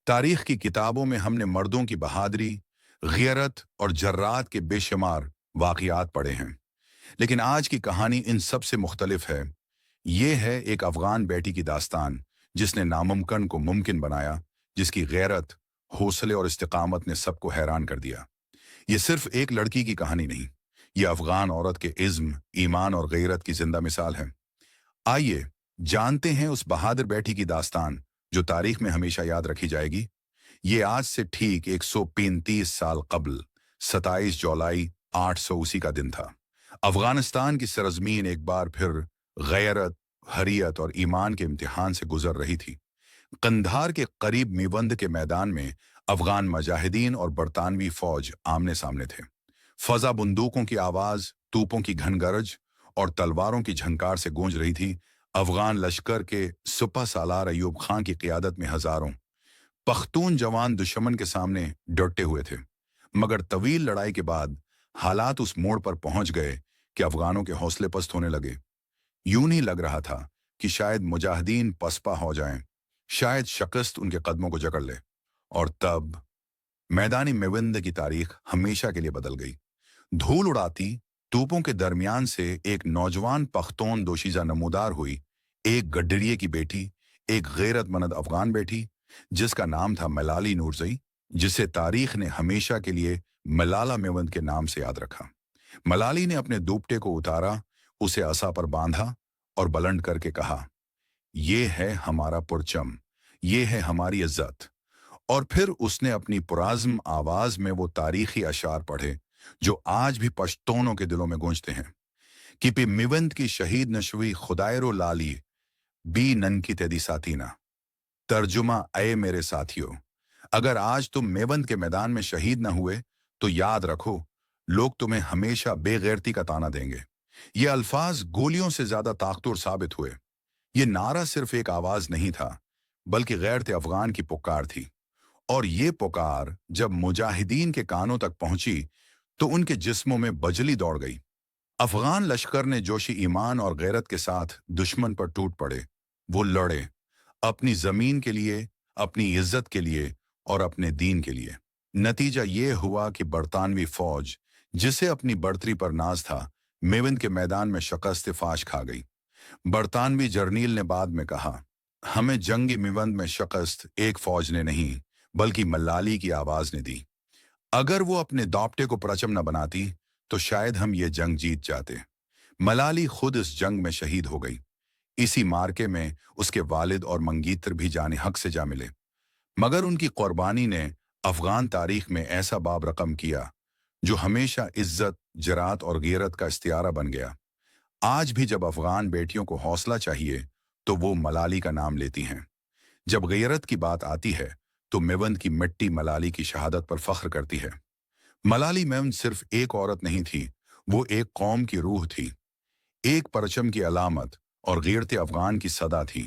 तारीख की किताबों में हमने मर्दों की बहादुरी, ग़ैरत और जर्रात के बेशुमार वाक़ियात पढ़े हैं, लेकिन आज की कहानी इन सब से मुख्तलिफ है। ये है एक अफ़गान बेटी की दास्तान, जिसने नामुमकिन को मुमकिन बनाया, जिसकी ग़ैरत, हौसले और इस्तिक़ामत ने सबको हैरान कर दिया। ये सिर्फ एक लड़की की कहानी नहीं, ये अफ़गान औरत के इज़्म, ईमान और ग़ैरत की ज़िंदा मिसाल है। आइए, जानते हैं उस बहादुर बेटी की दास्तान, जो तारीख में हमेशा याद रखी जाएगी। ये आज से ठीक 135 साल कबल 27 जुलाई 880 का दिन था। अफगानिस्तान की सरजमीन एक बार फिर गैरत, हरियत और ईमान के इम्तिहान से गुजर रही थी। कंधार के करीब मीवंद के मैदान में अफगान मुजाहिदीन और बरतानवी फौज आमने सामने थे। फजा बंदूकों की आवाज, तूपों की घनगरज और तलवारों की झंकार से गूंज रही थी। अफगान लश्कर के सुपह सालार अयूब खां की क़ियादत में हजारों पख्तून जवान दुश्मन के सामने डटे हुए थे। मगर तवील लड़ाई के बाद हालात उस मोड़ पर पहुंच गए कि अफगानों के हौसले पस्त होने लगे। यूं नहीं लग रहा था कि शायद मुजाहिदीन पसपा हो जाएं, शायद शिकस्त उनके कदमों को जकड़ ले। और तब मैदानी मेविंद की तारीख हमेशा के लिए बदल गई। धूल उड़ाती तोपों के दरमियान से एक नौजवान पख्तून दोशीजा नमूदार हुई, एक गड्डरिये की बेटी, एक गैरतमंद अफगान बेटी, जिसका नाम था मलाली नूरजई, जिसे तारीख ने हमेशा के लिए मलाला मेवंद के नाम से याद रखा। मलाली ने अपने दुपट्टे को उतारा, उसे असा पर बांधा और बुलंद करके कहा, ये है हमारा पुरचम, ये है हमारी इज्जत। और फिर उसने अपनी पुराज़्म आवाज में वो तारीखी अशार पढ़े जो आज भी पश्तूनों के दिलों में गूंजते हैं कि पे मिवंद की शहीद नशवी खुदायरो लाली बी ननकी तेदी साथीना। तर्जुमा, अय मेरे साथियों, अगर आज तुम मेवंद के मैदान में शहीद न हुए तो याद रखो, लोग तुम्हें हमेशा बेगैरती का ताना देंगे। ये अल्फाज गोलियों से ज्यादा ताकतवर साबित हुए। ये नारा सिर्फ एक आवाज नहीं था, बल्कि गैरत अफगान की पुकार थी। और ये पुकार जब मुजाहिदीन के कानों तक पहुंची तो उनके जिस्मों में बजली दौड़ गई। अफगान लश्कर ने जोशी ईमान और गैरत के साथ दुश्मन पर टूट पड़े। वो लड़े, अपनी जमीन के लिए, अपनी इज्जत के लिए और अपने दीन के लिए। नतीजा ये हुआ कि बरतानवी फौज, जिसे अपनी बढ़तरी पर नाज था, मेविंद के मैदान में शिकस्त फाश खा गई। बरतानवी जर्नील ने बाद में कहा, हमें जंगी मेवंद में शिकस्त एक फौज ने नहीं, बल्कि मलाली की आवाज ने दी। अगर वो अपने दापटे को परचम न बनाती तो शायद हम ये जंग जीत जाते। मलाली खुद इस जंग में शहीद हो गई। इसी मार्के में उसके वालिद और मंगीतर भी जाने हक से जा मिले। मगर उनकी कुर्बानी ने अफगान तारीख में ऐसा बाब रकम किया जो हमेशा इज्जत, जरात और गैरत का इस्तियारा बन गया। आज भी जब अफगान बेटियों को हौसला चाहिए तो वो मलाली का नाम लेती हैं। जब गैरत की बात आती है तो मेवंद की मिट्टी मलाली की शहादत पर फख्र करती है। मलाली मेवंद सिर्फ एक औरत नहीं थी, वो एक कौम की रूह थी, एक परचम की अलामत और गैरत अफगान की सदा थी।